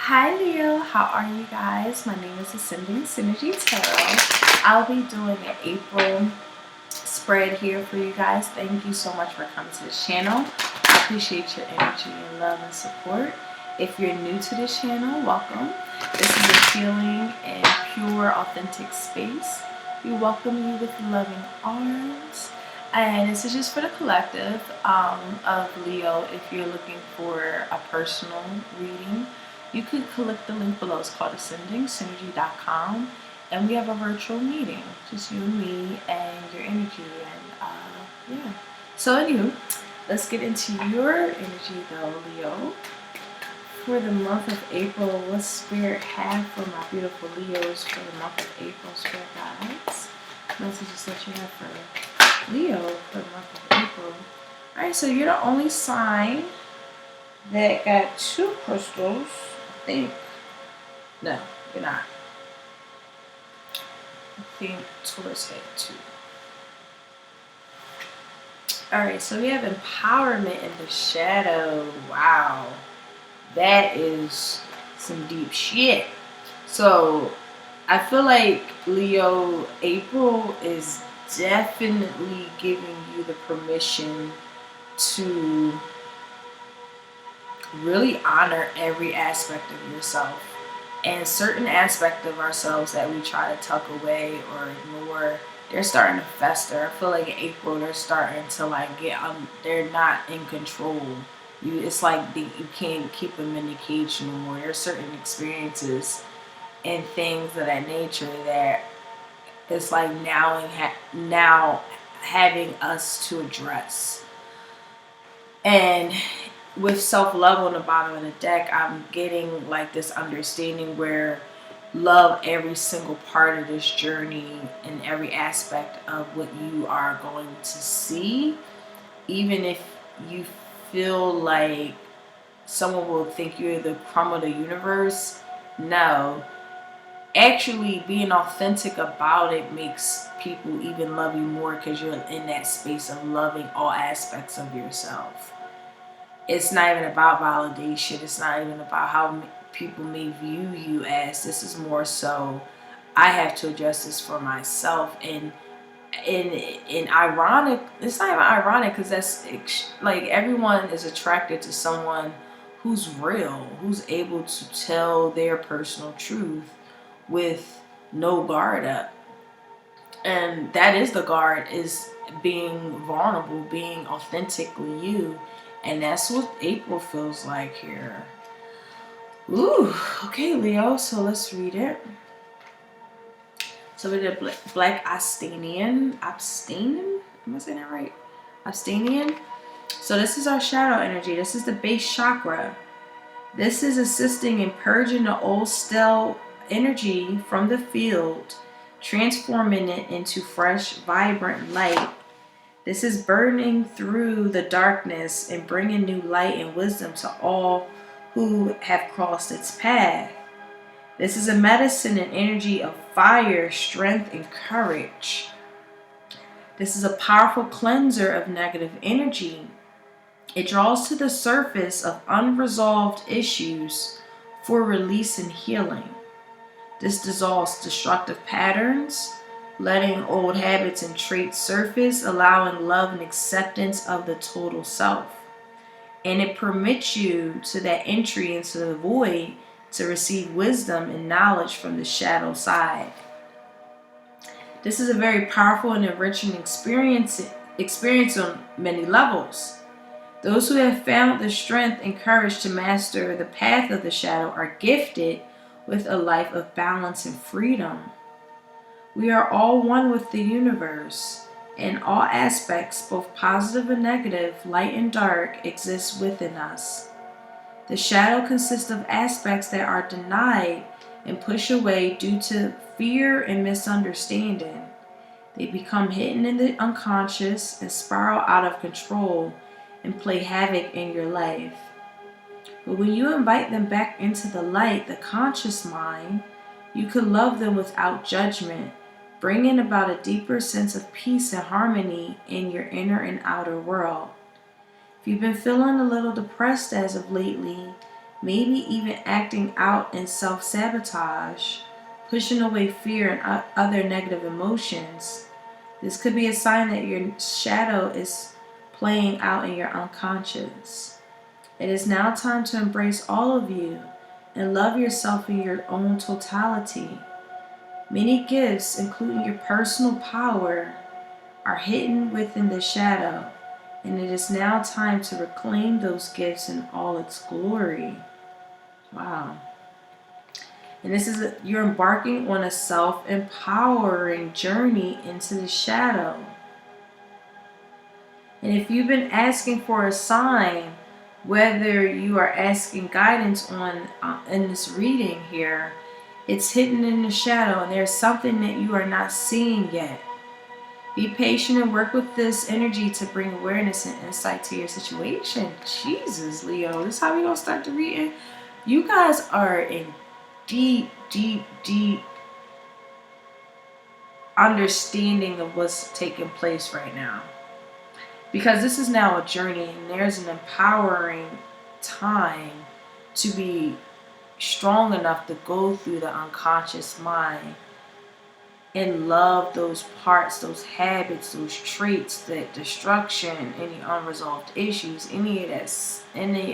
Hi Leo, how are you guys? My name is Ascending Synergy Tarot. I'll be doing an April spread here for you guys. Thank you so much for coming to this channel. I appreciate your energy and love and support. If you're new to this channel, welcome. This is a healing and pure, authentic space. We welcome you with loving arms. And this is just for the collective of Leo. If you're looking for a personal reading, you could click the link below. It's called ascendingsynergy.com, and we have a virtual meeting, just you and me and your energy. And yeah. So anyway, let's get into your energy though, Leo. For the month of April, what spirit have for my beautiful Leos for the month of April, spirit guides? Messages that you have for Leo for the month of April. Alright, so you're the only sign that got two crystals. I think. No, you're not. I think Taurus had two. Alright, so we have empowerment in the shadow. Wow. That is some deep shit. So I feel like Leo, April is definitely giving you the permission to really honor every aspect of yourself, and certain aspect of ourselves that we try to tuck away or ignore, they're starting to fester. I feel like in April they're starting to like get they're not in control. It's like you can't keep them in the cage no more. There's certain experiences and things of that nature that it's like now having us to address. And with self-love on the bottom of the deck, I'm getting like this understanding where love every single part of this journey and every aspect of what you are going to see. Even if you feel like someone will think you're the crumb of the universe, no. Actually being authentic about it makes people even love you more because you're in that space of loving all aspects of yourself. It's not even about validation. It's not even about how people may view you as. This is more so, I have to address this for myself. And ironic, it's not even ironic because that's like everyone is attracted to someone who's real, who's able to tell their personal truth with no guard up. And that is the guard, is being vulnerable, being authentically you. And that's what April feels like here. Ooh, okay, Leo, so let's read it. So we did Black Abstanian. Am I saying that right? Abstanian. So this is our shadow energy. This is the base chakra. This is assisting in purging the old stale energy from the field, transforming it into fresh, vibrant light. This is burning through the darkness and bringing new light and wisdom to all who have crossed its path. This is a medicine and energy of fire, strength, and courage. This is a powerful cleanser of negative energy. It draws to the surface of unresolved issues for release and healing. This dissolves destructive patterns, letting old habits and traits surface, allowing love and acceptance of the total self. And it permits you to that entry into the void to receive wisdom and knowledge from the shadow side. This is a very powerful and enriching experience on many levels. Those who have found the strength and courage to master the path of the shadow are gifted with a life of balance and freedom. We are all one with the universe, and all aspects, both positive and negative, light and dark, exist within us. The shadow consists of aspects that are denied and pushed away due to fear and misunderstanding. They become hidden in the unconscious and spiral out of control and play havoc in your life. But when you invite them back into the light, the conscious mind, you can love them without judgment, bringing about a deeper sense of peace and harmony in your inner and outer world. If you've been feeling a little depressed as of lately, maybe even acting out in self-sabotage, pushing away fear and other negative emotions. This could be a sign that your shadow is playing out in your unconscious. It is now time to embrace all of you and love yourself in your own totality. Many gifts, including your personal power, are hidden within the shadow, and it is now time to reclaim those gifts in all its glory. Wow. And you're embarking on a self-empowering journey into the shadow. And if you've been asking for a sign, whether you are asking guidance on in this reading here, it's hidden in the shadow, and there's something that you are not seeing yet. Be patient and work with this energy to bring awareness and insight to your situation. Jesus, Leo, this is how we're going to start the reading. You guys are in deep, deep, deep understanding of what's taking place right now. Because this is now a journey, and there's an empowering time to be strong enough to go through the unconscious mind and love those parts, those habits, those traits, that destruction, any unresolved issues, any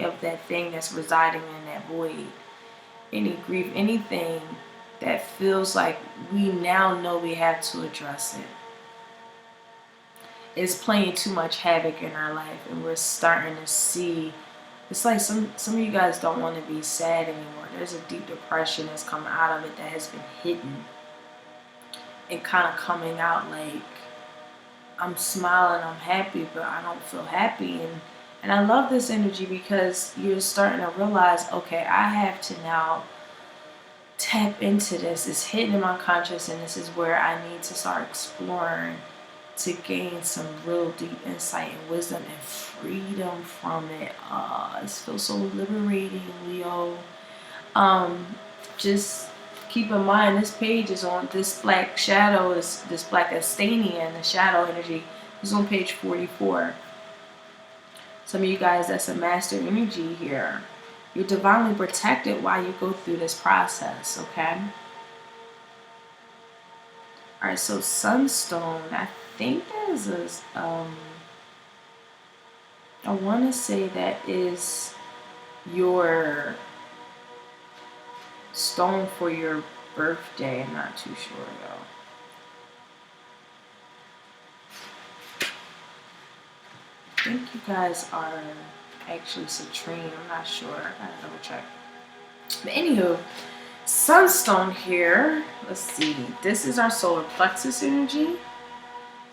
of that thing that's residing in that void, any grief, anything that feels like we now know we have to address it. It's playing too much havoc in our life, and we're starting to see. It's like some of you guys don't want to be sad anymore. There's a deep depression that's come out of it that has been hidden and kind of coming out like, I'm smiling, I'm happy, but I don't feel happy. And I love this energy because you're starting to realize, okay, I have to now tap into this. It's hidden in my conscious, and this is where I need to start exploring to gain some real deep insight and wisdom and freedom from it. It feels so liberating, Leo. Just keep in mind, this page is on this black shadow, this black Astanian, the shadow energy, is on page 44. Some of you guys, that's a master energy here. You're divinely protected while you go through this process, okay? All right, so sunstone, I think that is I want to say that is your stone for your birthday. I'm not too sure though. I think you guys are actually citrine. I'm not sure. I gotta double check. But anywho, sunstone here. Let's see. This is our solar plexus energy.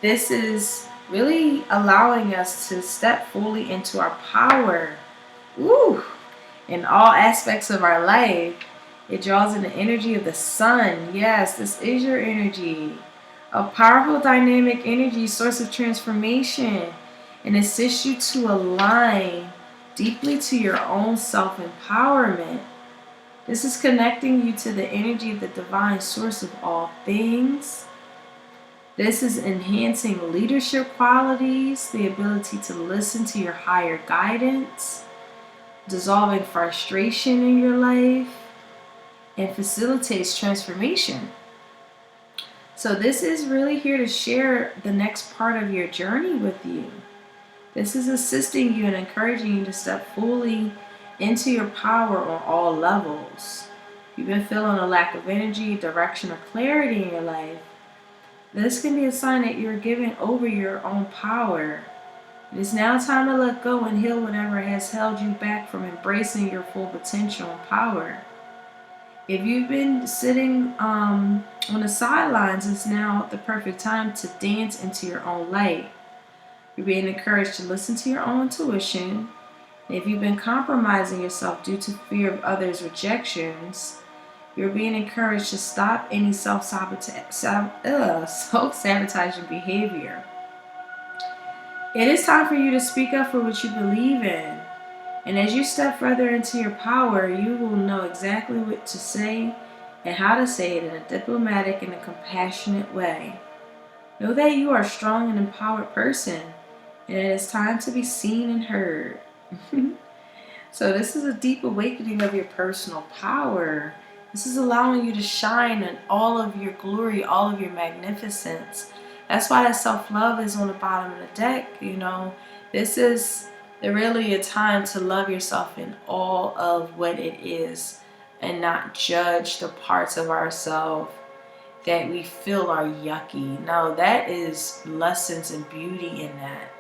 This is really allowing us to step fully into our power. Woo! In all aspects of our life. It draws in the energy of the sun. Yes, this is your energy. A powerful, dynamic energy, source of transformation, and assists you to align deeply to your own self-empowerment. This is connecting you to the energy of the divine source of all things. This is enhancing leadership qualities, the ability to listen to your higher guidance, dissolving frustration in your life, and facilitates transformation. So this is really here to share the next part of your journey with you. This is assisting you and encouraging you to step fully into your power on all levels. If you've been feeling a lack of energy, direction, or clarity in your life, this can be a sign that you're giving over your own power. It is now time to let go and heal whatever has held you back from embracing your full potential and power. If you've been sitting on the sidelines, it's now the perfect time to dance into your own light. You're being encouraged to listen to your own intuition. And if you've been compromising yourself due to fear of others' rejections, you're being encouraged to stop any self-sabotaging behavior. It is time for you to speak up for what you believe in. And as you step further into your power, you will know exactly what to say and how to say it in a diplomatic and a compassionate way. Know that you are a strong and empowered person, and it is time to be seen and heard. So this is a deep awakening of your personal power. This is allowing you to shine in all of your glory, all of your magnificence. That's why that self-love is on the bottom of the deck, you know. This is really a time to love yourself in all of what it is and not judge the parts of ourselves that we feel are yucky. No, that is lessons and beauty in that,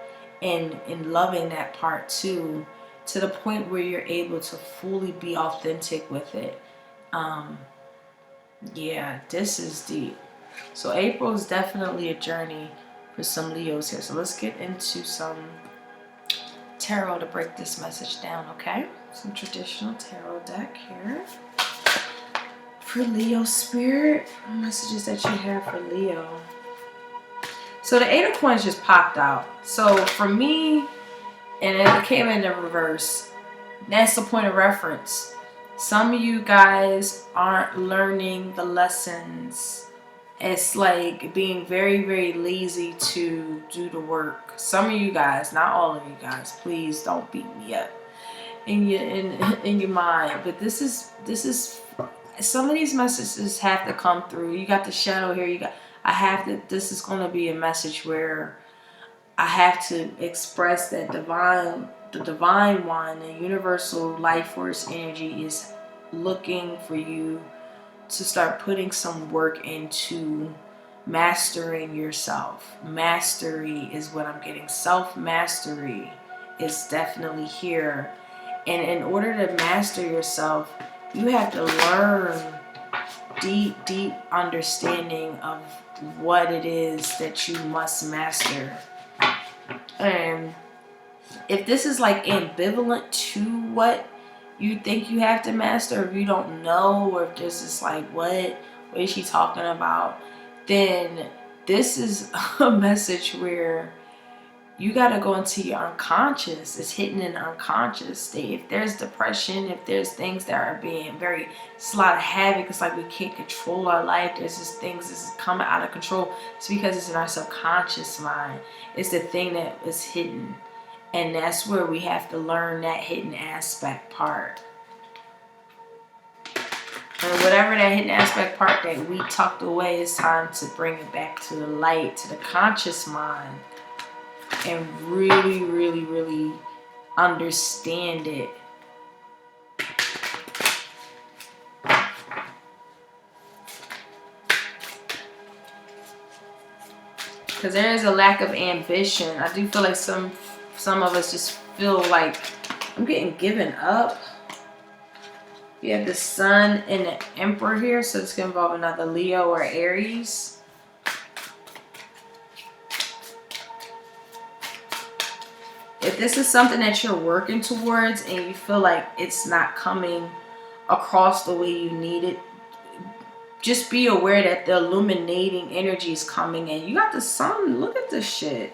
and in loving that part too, to the point where you're able to fully be authentic with it. Yeah, this is deep. So April is definitely a journey for some Leos here. So let's get into some tarot to break this message down, okay? Some traditional tarot deck here. For Leo spirit, messages that you have for Leo. So the 8 of coins just popped out. So for me, and it came in the reverse. That's the point of reference. Some of you guys aren't learning the lessons. It's like being very, very lazy to do the work. Some of you guys, not all of you guys, please don't beat me up in your mind. But this is some of these messages have to come through. You got the shadow here. This is going to be a message where I have to express that the divine one, the universal life force energy is looking for you to start putting some work into mastering yourself. Mastery is what I'm getting. Self-mastery is definitely here. And in order to master yourself, you have to learn deep understanding of what it is that you must master. And if this is like ambivalent to what you think you have to master, if you don't know, or if this is like, what is she talking about, then this is a message where you got to go into your unconscious. It's hidden in the unconscious state. If there's depression, if there's things that are being it's a lot of havoc, it's like we can't control our life, there's just things that's coming out of control, it's because it's in our subconscious mind. It's the thing that is hidden. And that's where we have to learn that hidden aspect part. And whatever that hidden aspect part that we tucked away, it's time to bring it back to the light, to the conscious mind. And really, really, really understand it. Because there is a lack of ambition. I do feel like some of us just feel like I'm getting given up. You have the Sun and the Emperor here, so it's going to involve another Leo or Aries. If this is something that you're working towards and you feel like it's not coming across the way you need it, just be aware that the illuminating energy is coming in. You got the Sun. Look at this shit.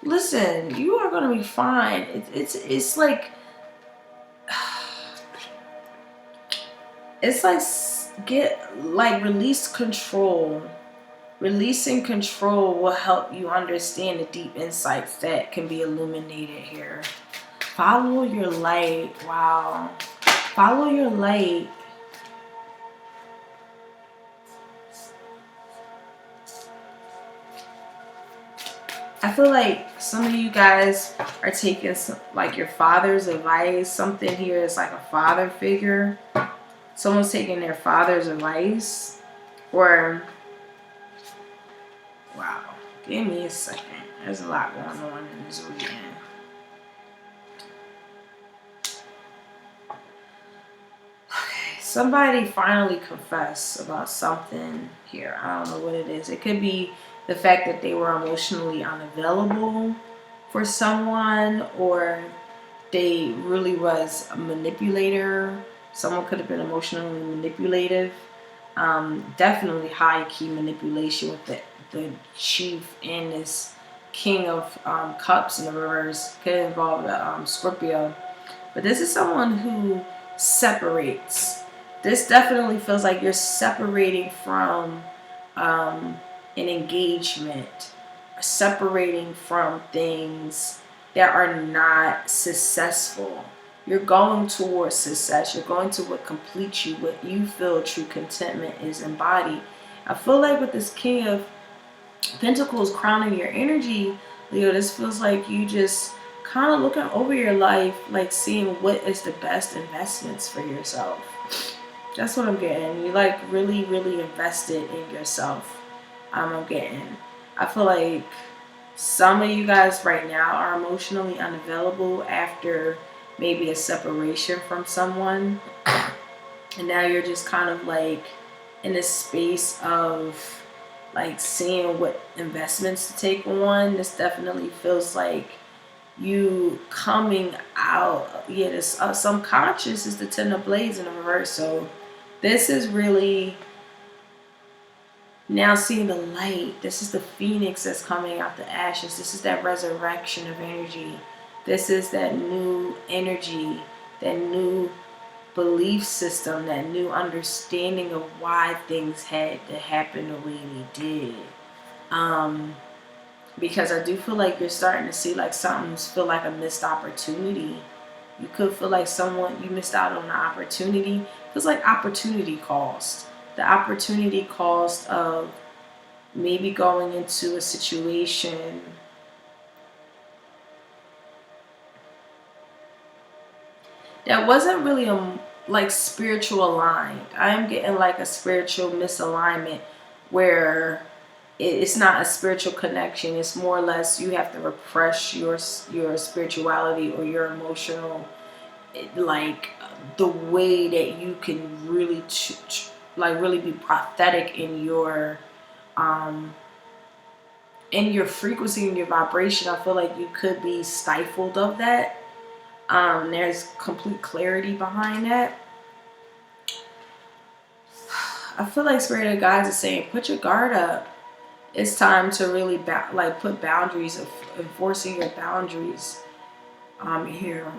Listen, you are going to be fine. It's like... It's like release control. Releasing control will help you understand the deep insights that can be illuminated here. Follow your light. Wow. Follow your light. I feel like some of you guys are taking like your father's advice. Something here is like a father figure. Someone's taking their father's advice. Or, wow, give me a second. There's a lot going on in this weekend. Okay, somebody finally confessed about something here. I don't know what it is. It could be the fact that they were emotionally unavailable for someone, or they really was a manipulator. Someone could have been emotionally manipulative. Definitely high key manipulation with the chief and this King of Cups in the reverse. Could involve the Scorpio. But this is someone who separates. This definitely feels like you're separating from an engagement. Separating from things that are not successful. You're going towards success. You're going to what completes you, what you feel true contentment is embodied. I feel like with this King of Pentacles crowning your energy, Leo, this feels like you just kind of looking over your life, like seeing what is the best investments for yourself. That's what I'm getting. You like really, really invested in yourself. I'm getting. I feel like some of you guys right now are emotionally unavailable after maybe a separation from someone. And now you're just kind of like in a space of like seeing what investments to take on. This definitely feels like you coming out. Yeah, this subconscious is the Ten of Blades in the reverse. So this is really now seeing the light. This is the phoenix that's coming out the ashes. This is that resurrection of energy. This is that new energy, that new belief system, that new understanding of why things had to happen the way they did. Because I do feel like you're starting to see like something's feel like a missed opportunity. You could feel like you missed out on the opportunity. It feels like opportunity cost. The opportunity cost of maybe going into a situation that wasn't really like spiritual aligned. I'm getting like a spiritual misalignment where it's not a spiritual connection. It's more or less you have to repress your spirituality or your emotional, like the way that you can really really be prophetic in your frequency and your vibration. I feel like you could be stifled of that. There's complete clarity behind that. I feel like Spirit of Guides is saying, put your guard up. It's time to really put boundaries, of enforcing your boundaries here.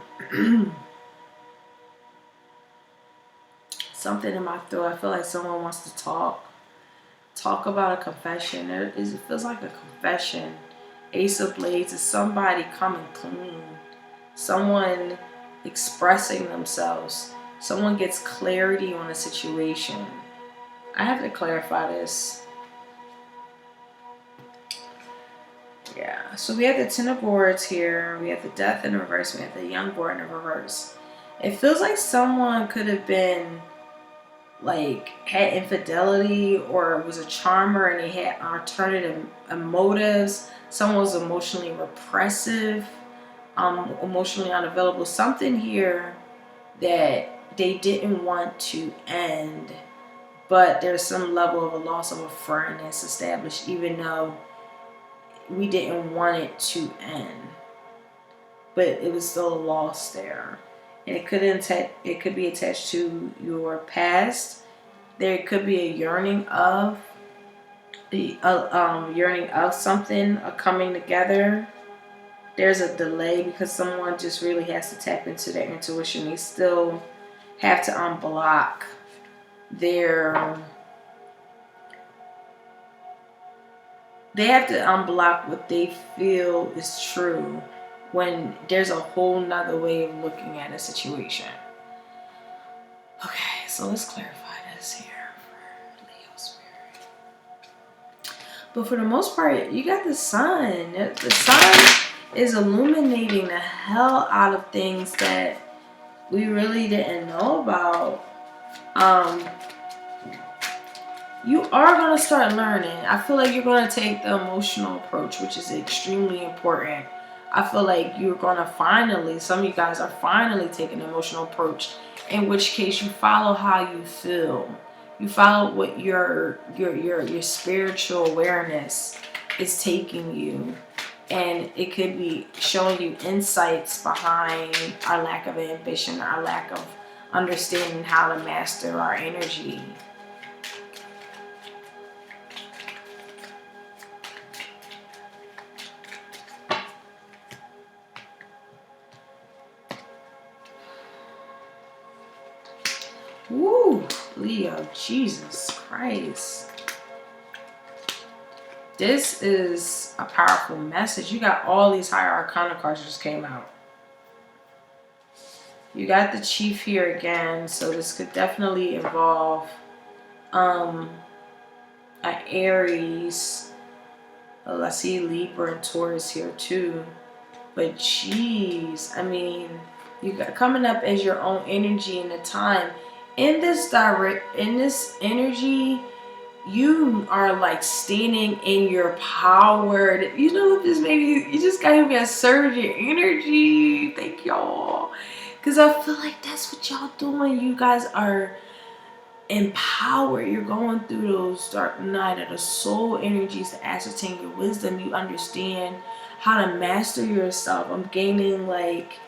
Something in my throat. I feel like someone wants to talk about a confession. It feels like a confession. Ace of Blades is somebody coming clean. Someone expressing themselves. Someone gets clarity on a situation. I have to clarify this. Yeah, so we have the Ten of Swords here. We have the Death in reverse. We have the Young Boar in reverse. It feels like someone could have been like had infidelity or was a charmer and they had alternative motives. Someone was emotionally repressive, emotionally unavailable. Something here that they didn't want to end, but there's some level of a loss of a friend that's established, even though we didn't want it to end, but it was still a loss there. And it could be attached to your past. There could be a yearning of something, a coming together. There's a delay because someone just really has to tap into their intuition. They still have to unblock what they feel is true when there's a whole nother way of looking at a situation. Okay, so let's clarify this here for Leo Spirit. But for the most part, you got the sun. The sun is illuminating the hell out of things that we really didn't know about. You are going to start learning. I feel like you're going to take the emotional approach, which is extremely important. I feel like you're going to finally, some of you guys are finally taking the emotional approach, in which case you follow how you feel. You follow what your spiritual awareness is taking you. And it could be showing you insights behind our lack of ambition, our lack of understanding how to master our energy. Woo, Leo, Jesus Christ. This is a powerful message. You got all these higher arcana cards just came out. You got the Chief here again, so this could definitely involve an Aries. Oh, I see Libra and Taurus here too. But geez, I mean, you got coming up as your own energy in the time. In this energy, you are like standing in your power. You know, this maybe you just gotta be a surge in energy. Thank y'all. Because I feel like that's what y'all doing. You guys are empowered. You're going through those dark night of the soul energies to ascertain your wisdom. You understand how to master yourself. I'm gaining like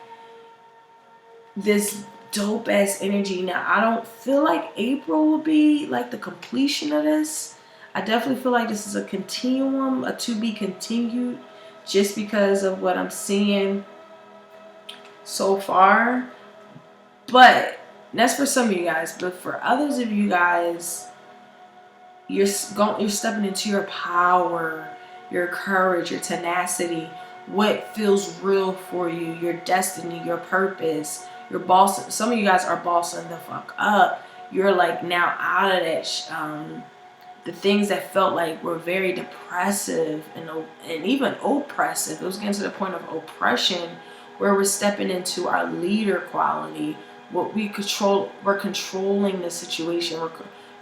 this dope ass energy. Now I don't feel like April will be like the completion of this. I definitely feel like this is a continuum, a to be continued, just because of what I'm seeing so far. But that's for some of you guys. But for others of you guys, you're stepping into your power, your courage, your tenacity, what feels real for you, your destiny, your purpose. You're bossing. Some of you guys are bossing the fuck up. You're like now out of that. The things that felt like were very depressive and even oppressive. It was getting to the point of oppression, where we're stepping into our leader quality. What we control, we're controlling the situation.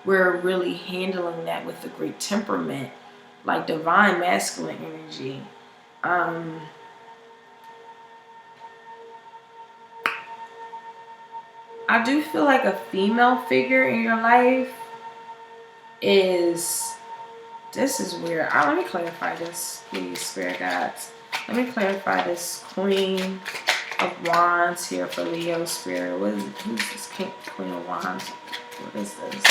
We're really handling that with a great temperament, like divine masculine energy. I do feel like a female figure in your life is, this is weird. Let me clarify this, please, spirit guides. Let me clarify this Queen of Wands here for Leo spirit. Who's this Queen of Wands? What is this?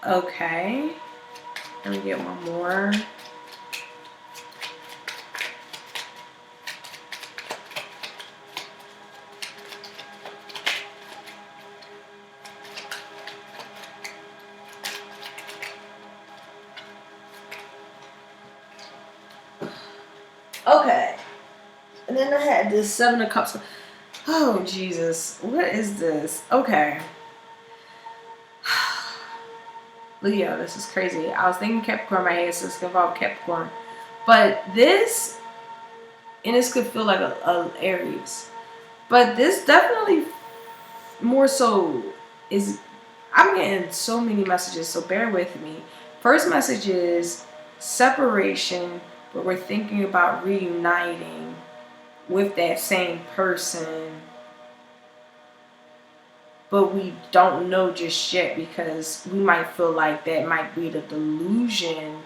Okay. Let me get one more. Okay. And then I had this Seven of Cups. Oh, Jesus. What is this? Okay. Leo, this is crazy. I was thinking Capricorn in my head, so it's going to involve Capricorn. But this, and this could feel like a Aries. But this definitely more so is, I'm getting so many messages, so bear with me. First message is separation, but we're thinking about reuniting with that same person, but we don't know just yet, because we might feel like that might be the delusion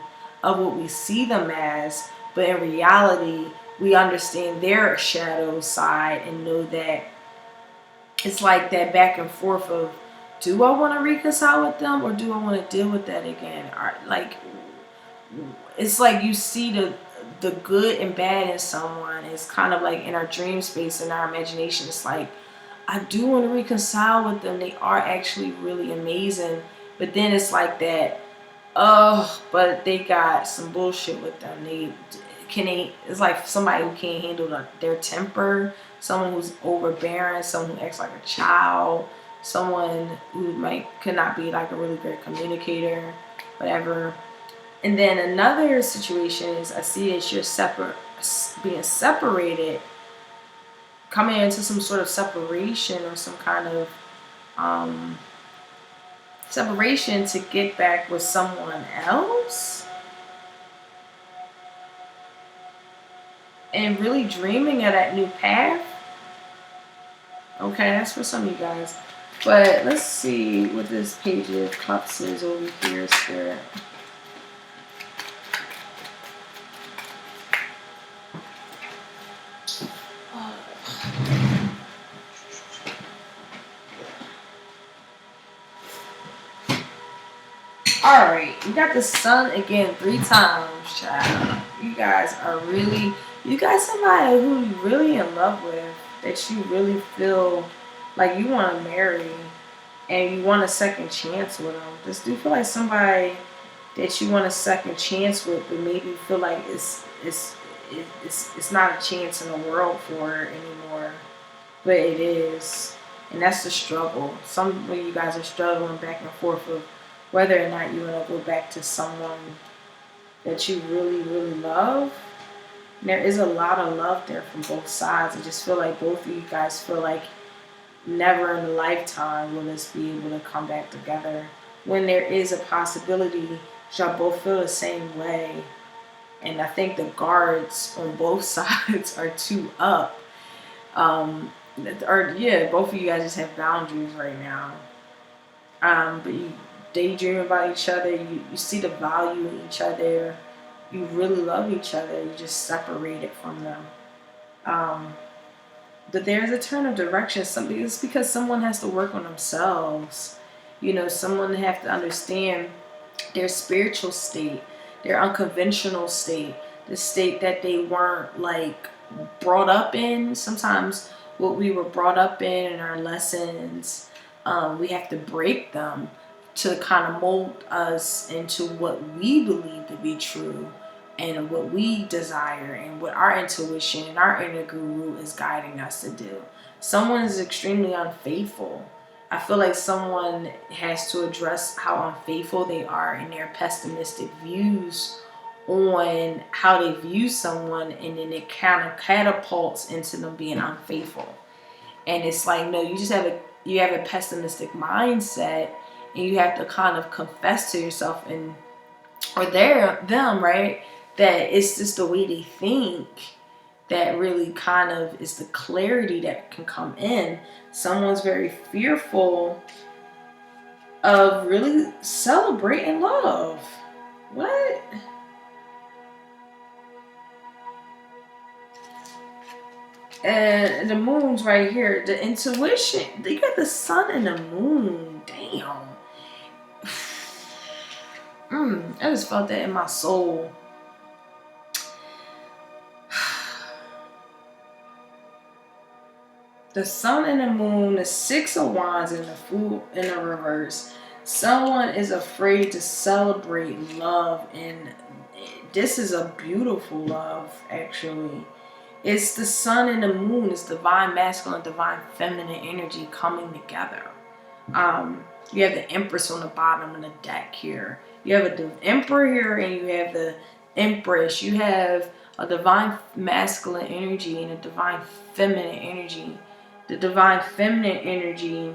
of what we see them as, but in reality we understand their shadow side and know that it's like that back and forth of, do I want to reconcile with them, or do I want to deal with that again? Or like, it's like you see the good and bad in someone. It's kind of like in our dream space, in our imagination. It's like, I do want to reconcile with them. They are actually really amazing. But then it's like that, but they got some bullshit with them. It's like somebody who can't handle their temper, someone who's overbearing, someone who acts like a child, someone who could not be like a really great communicator, whatever. And then another situation is, I see that you're being separated, coming into some sort of separation or some kind of separation to get back with someone else, and really dreaming of that new path. Okay, that's for some of you guys. But let's see what this Page of Cups is over here, Spirit. Alright, you got the Sun again 3 times, child. You guys somebody who you're really in love with, that you really feel like you want to marry, and you want a second chance with them. This do feel like somebody that you want a second chance with, but maybe feel like it's not a chance in the world for her anymore. But it is. And that's the struggle. Some of you guys are struggling back and forth of whether or not you want to go back to someone that you really, really love. And there is a lot of love there from both sides. I just feel like both of you guys feel like never in a lifetime will this be able to come back together. When there is a possibility, y'all both feel the same way. And I think the guards on both sides are too up. Both of you guys just have boundaries right now. But you daydream about each other. You see the value in each other. You really love each other. You just separated from them. But there's a turn of direction. It's because someone has to work on themselves. You know, someone have to understand their spiritual state, their unconventional state, the state that they weren't like brought up in. Sometimes what we were brought up in our lessons, we have to break them to kind of mold us into what we believe to be true and what we desire and what our intuition and our inner guru is guiding us to do. Someone is extremely unfaithful. I feel like someone has to address how unfaithful they are and their pessimistic views on how they view someone, and then it kind of catapults into them being unfaithful. And it's like, no, you have a pessimistic mindset, and you have to kind of confess to yourself or them, right? That it's just the way they think that really kind of is the clarity that can come in. Someone's very fearful of really celebrating love. What? And the moon's right here. The intuition. You got the sun and the moon. Damn. I just felt that in my soul. The sun and the moon, the 6 of wands, and the fool in the reverse. Someone is afraid to celebrate love, and this is a beautiful love, actually. It's the sun and the moon. It's divine masculine, divine feminine energy coming together. You have the Empress on the bottom of the deck here. You have the Emperor here, and you have the Empress. You have a divine masculine energy and a divine feminine energy. The divine feminine energy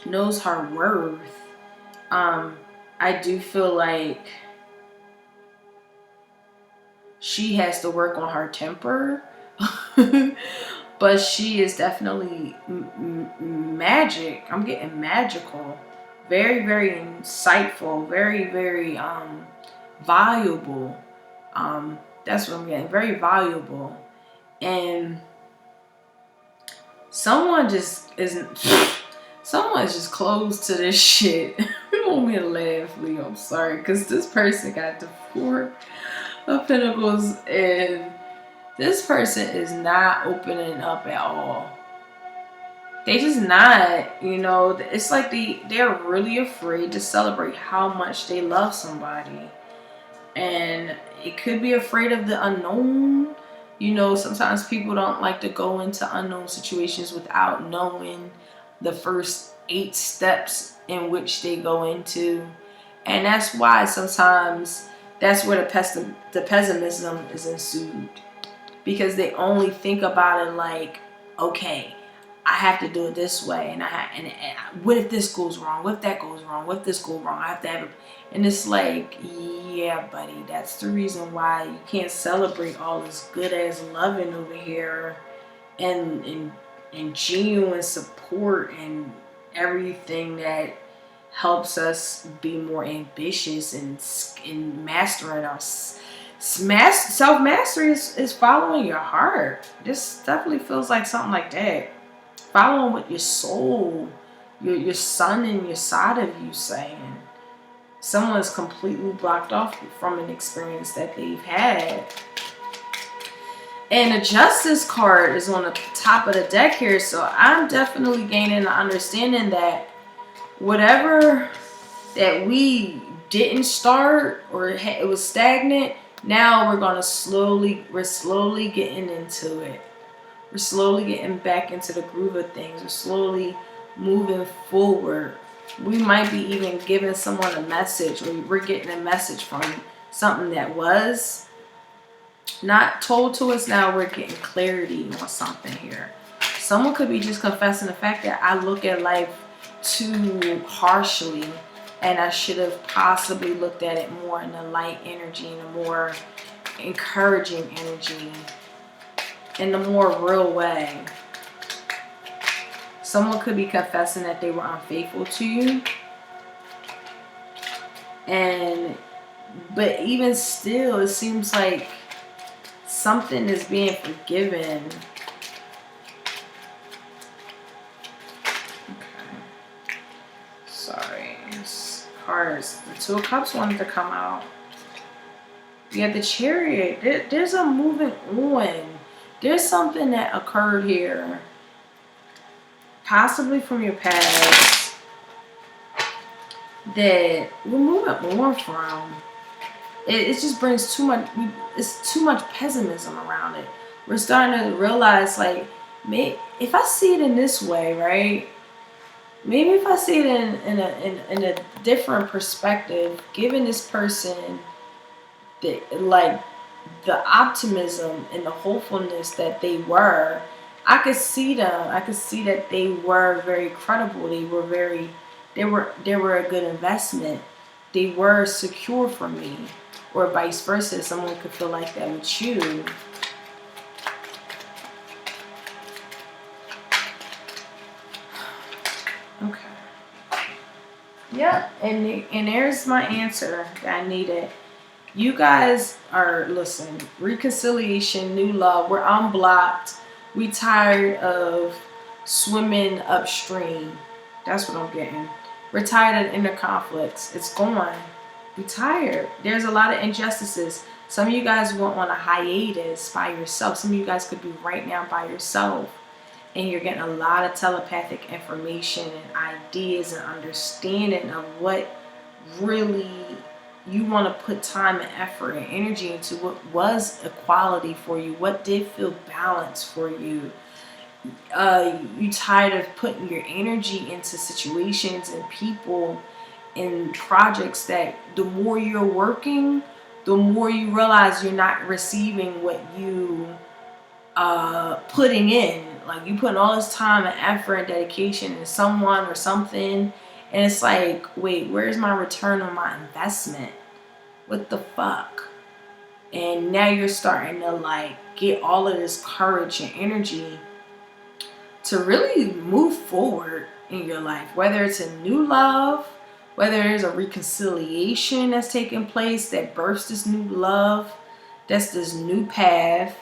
knows her worth. I do feel like she has to work on her temper. But she is definitely magic. I'm getting magical. Very, very insightful. Very, very valuable. That's what I'm getting. Very valuable. And someone's just closed to this shit. You want me to laugh, Leo? I'm sorry, because this person got the 4 of Pentacles, and this person is not opening up at all. They just not, you know. It's like they're really afraid to celebrate how much they love somebody, and it could be afraid of the unknown. You know, sometimes people don't like to go into unknown situations without knowing the first 8 steps in which they go into. And that's why sometimes that's where the pessimism is ensued. Because they only think about it like, okay, I have to do it this way. And what if this goes wrong? What if that goes wrong? What if this goes wrong? I have to have it. And it's like, yeah, buddy, that's the reason why you can't celebrate all this good ass loving over here and genuine support and everything that helps us be more ambitious and mastering our self-mastery is following your heart. This definitely feels like something like that. Following what your soul, your sun and your side of you saying. Someone is completely blocked off from an experience that they've had. And the Justice card is on the top of the deck here. So I'm definitely gaining the understanding that whatever that we didn't start or it was stagnant, Now we're slowly getting into it. We're slowly getting back into the groove of things. We're slowly moving forward. We might be even giving someone a message, or we're getting a message from something that was not told to us. Now we're getting clarity on something here. Someone could be just confessing the fact that I look at life too harshly, and I should have possibly looked at it more in the light energy, in a more encouraging energy, in the more real way. Someone could be confessing that they were unfaithful to you. But even still, it seems like something is being forgiven. Okay. Sorry. Cards. The Two of Cups wanted to come out. You have the Chariot. There's a moving on. There's something that occurred here, possibly from your past, that we're moving on from. It just brings too much. It's too much pessimism around it. We're starting to realize, like, if I see it in this way, right? Maybe if I see it in a different perspective, giving this person the optimism and the hopefulness that they were, I could see them. I could see that they were very credible. They were a good investment. They were secure for me, or vice versa. Someone could feel like that with you. Okay. Yep, and there's my answer that I needed. You guys are, listen, reconciliation, new love. We're unblocked. We tired of swimming upstream. That's what I'm getting. We're tired of inner conflicts. It's gone. We're tired. There's a lot of injustices. Some of you guys went on a hiatus by yourself. Some of you guys could be right now by yourself. And you're getting a lot of telepathic information and ideas and understanding of what really you want to put time and effort and energy into, what was equality for you, what did feel balanced for you. You tired of putting your energy into situations and people and projects that the more you're working, the more you realize you're not receiving what you putting in. Like, you putting all this time and effort and dedication in someone or something, and it's like, wait, where's my return on my investment? What the fuck? And now you're starting to, like, get all of this courage and energy to really move forward in your life, whether it's a new love, whether there's a reconciliation that's taking place that births this new love, that's this new path.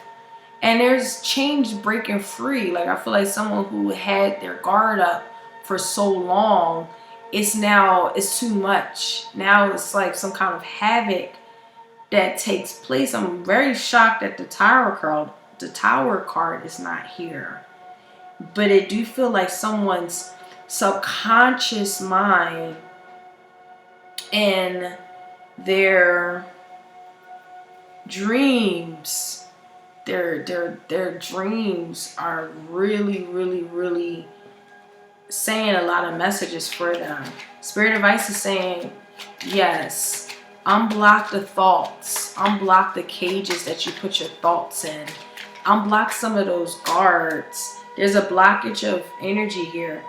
And there's change breaking free. Like, I feel like someone who had their guard up for so long, it's too much. Now it's like some kind of havoc that takes place. I'm very shocked that the Tower card is not here. But it do feel like someone's subconscious mind and their dreams, their dreams are really, really, really saying a lot of messages for them. Spirit advice is saying, yes, unblock the thoughts, unblock the cages that you put your thoughts in, unblock some of those guards. There's a blockage of energy here.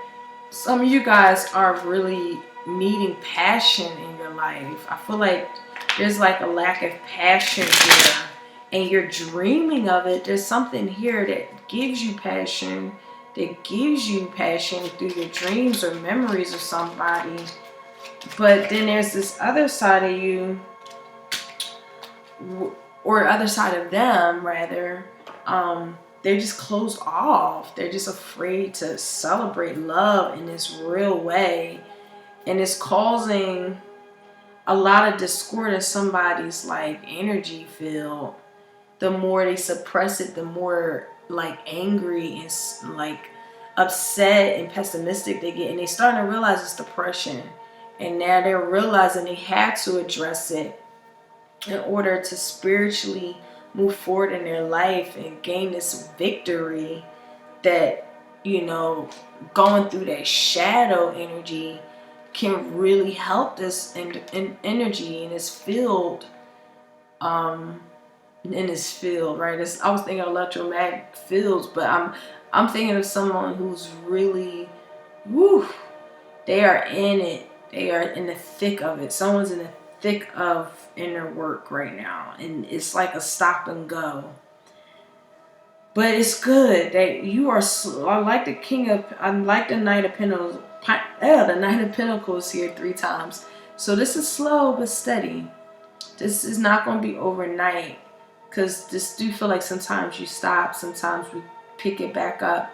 Some of you guys are really needing passion in your life. I feel like there's like a lack of passion here, and you're dreaming of it. There's something here that gives you passion, through your dreams or memories of somebody. But then there's this other side of you, or other side of them rather, they're just closed off. They're just afraid to celebrate love in this real way, and it's causing a lot of discord in somebody's like energy field. The more they suppress it, the more like angry and like upset and pessimistic they get, and they starting to realize it's depression. And now they're realizing they had to address it in order to spiritually move forward in their life and gain this victory, that, you know, going through that shadow energy can really help this energy in this field, right? I was thinking electromagnetic fields, but I'm thinking of someone who's really, woo, they are in it. They are in the thick of it. Someone's in the thick of inner work right now, and it's like a stop and go. But it's good that you are. I like the Knight of Pentacles. The Knight of Pentacles here 3 times. So this is slow but steady. This is not going to be overnight, because this do feel like sometimes you stop, sometimes we pick it back up.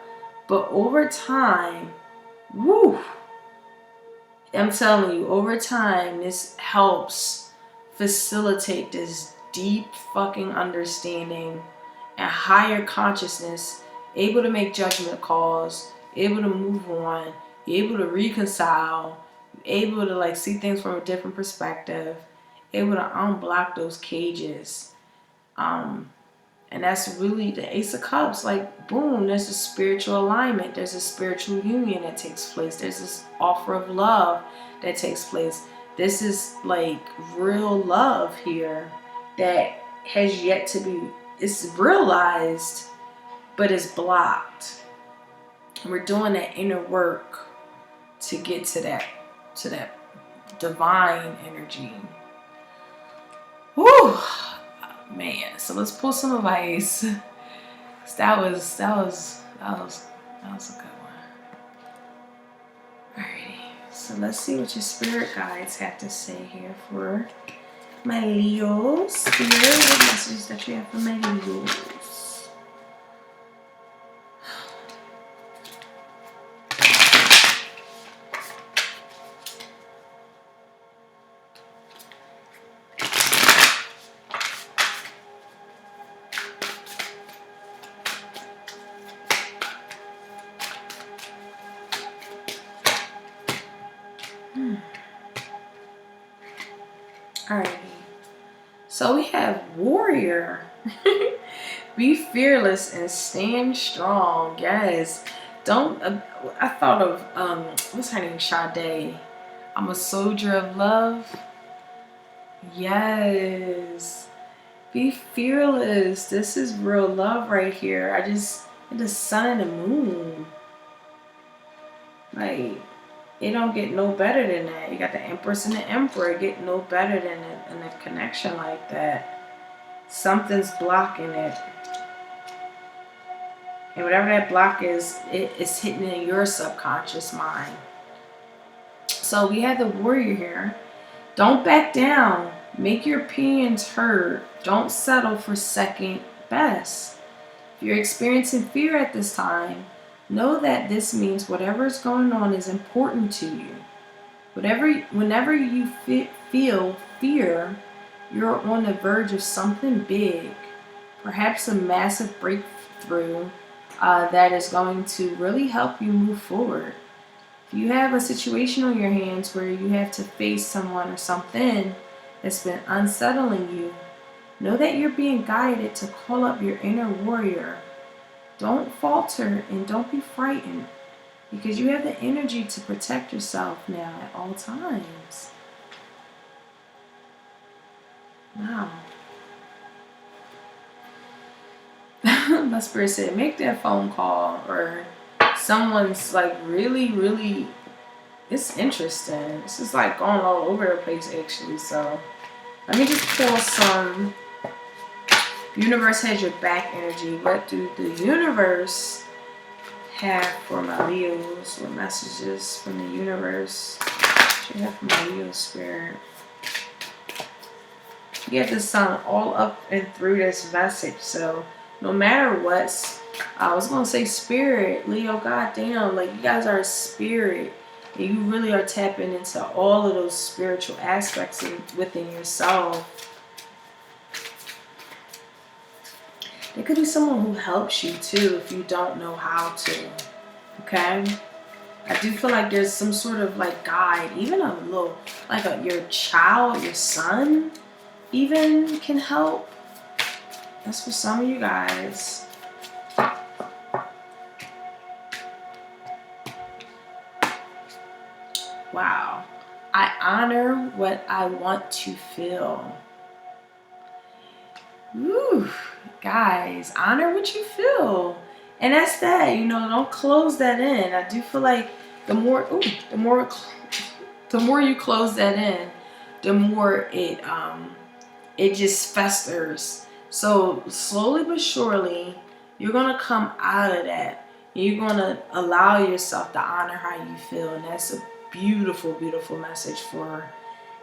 But over time, woo, I'm telling you, over time, this helps facilitate this deep fucking understanding and higher consciousness, able to make judgment calls, able to move on, able to reconcile, able to like see things from a different perspective, able to unblock those cages. And that's really the Ace of Cups. Like, boom, there's a spiritual alignment. There's a spiritual union that takes place. There's this offer of love that takes place. This is like real love here that has yet to be, it's realized, but it's blocked. And we're doing that inner work to get to that divine energy. Woo! Man, so let's pull some advice. That was a good one. Alrighty, so let's see what your spirit guides have to say here for my Leos. Spirit, what messages that you have for my Leos? Alrighty, so we have warrior. Be fearless and stand strong. Yes, don't. I thought of what's her name? Sade. I'm a soldier of love. Yes, be fearless. This is real love right here. The sun and the moon. Like, it don't get no better than that. You got the Empress and the Emperor. It get no better than a connection like that. Something's blocking it. And whatever that block is, it's hitting in your subconscious mind. So we have the warrior here. Don't back down. Make your opinions heard. Don't settle for second best. If you're experiencing fear at this time, know that this means whatever is going on is important to you. Whenever you feel fear, you're on the verge of something big, perhaps a massive breakthrough that is going to really help you move forward. If you have a situation on your hands where you have to face someone or something that's been unsettling you, know that you're being guided to call up your inner warrior. Don't falter and don't be frightened, because you have the energy to protect yourself now at all times. Wow. My spirit said, make that phone call, or someone's like really, it's interesting. This is like going all over the place actually. So let me just pull some. The universe has your back energy. What do the universe have for my Leos? What messages from the universe should have for my Leo spirit? You have the sun all up and through this message. So no matter what, I was going to say spirit, Leo, goddamn, like you guys are a spirit. And you really are tapping into all of those spiritual aspects within yourself. There could be someone who helps you too if you don't know how to. Okay? I do feel like there's some sort of like guide, even a little, like your child, your son, even can help. That's for some of you guys. Wow. I honor what I want to feel. Woo, guys, honor what you feel. And that's that, you know, don't close that in. I do feel like the more you close that in, the more it just festers. So slowly but surely, you're gonna come out of that. You're gonna allow yourself to honor how you feel, and that's a beautiful, beautiful message for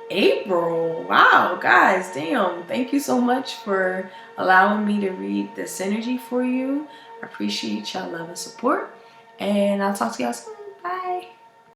April. Wow, guys, damn. Thank you so much for allowing me to read this energy for you. I appreciate y'all love and support. And I'll talk to y'all soon. Bye.